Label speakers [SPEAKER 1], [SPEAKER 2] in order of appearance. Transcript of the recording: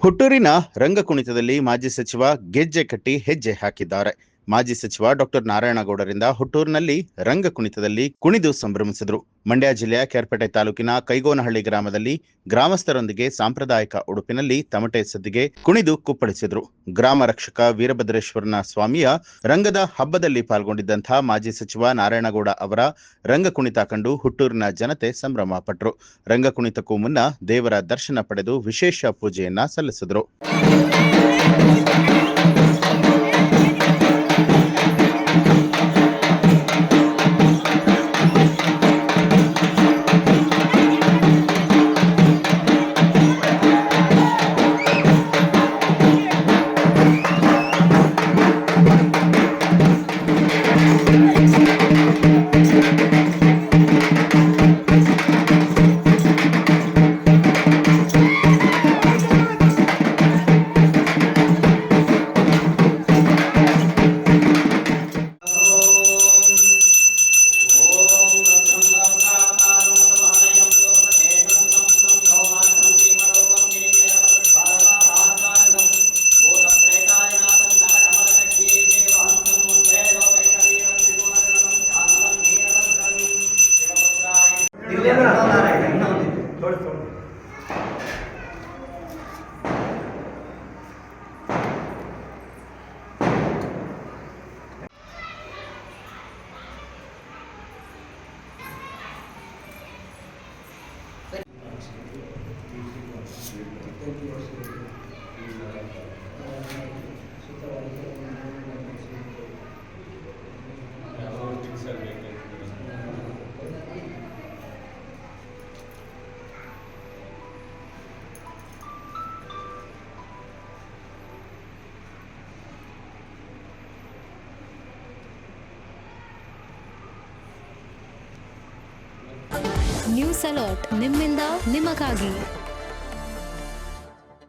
[SPEAKER 1] ಹುಟ್ಟೂರಿನ ರಂಗಕುಣಿತದಲ್ಲಿ ಮಾಜಿ ಸಚಿವ ಗೆಜ್ಜೆ ಕಟ್ಟಿ ಹೆಜ್ಜೆ ಹಾಕಿದ್ದಾರೆ. ಮಾಜಿ ಸಚಿವ ಡಾಕ್ಟರ್ ನಾರಾಯಣಗೌಡರಿಂದ ಹುಟ್ಟೂರಿನಲ್ಲಿ ರಂಗಕುಣಿತದಲ್ಲಿ ಕುಣಿದು ಸಂಭ್ರಮಿಸಿದರು. ಮಂಡ್ಯ ಜಿಲ್ಲೆಯ ಕೇರ್ಪೇಟೆ ತಾಲೂಕಿನ ಕೈಗೋನಹಳ್ಳಿ ಗ್ರಾಮದಲ್ಲಿ ಗ್ರಾಮಸ್ಥರೊಂದಿಗೆ ಸಾಂಪ್ರದಾಯಿಕ ಉಡುಪಿನಲ್ಲಿ ತಮಟೆ ಸದ್ದಿಗೆ ಕುಣಿದು ಕುಪ್ಪಳಿಸಿದರು. ಗ್ರಾಮ ರಕ್ಷಕ ವೀರಭದ್ರೇಶ್ವರನ ಸ್ವಾಮಿಯ ರಂಗದ ಹಬ್ಬದಲ್ಲಿ ಪಾಲ್ಗೊಂಡಿದ್ದಂತಹ ಮಾಜಿ ಸಚಿವ ನಾರಾಯಣಗೌಡ ಅವರ ರಂಗಕುಣಿತ ಕಂಡು ಹುಟ್ಟೂರಿನ ಜನತೆ ಸಂಭ್ರಮ ಪಟ್ಟರು. ರಂಗಕುಣಿತಕ್ಕೂ ಮುನ್ನ ದೇವರ ದರ್ಶನ ಪಡೆದು ವಿಶೇಷ ಪೂಜೆಯನ್ನ ಸಲ್ಲಿಸಿದರು.
[SPEAKER 2] ನ್ಯೂಸ್ ಅಲರ್ಟ್ ನಿಮ್ಮಿಂದ ನಿಮಗಾಗಿ.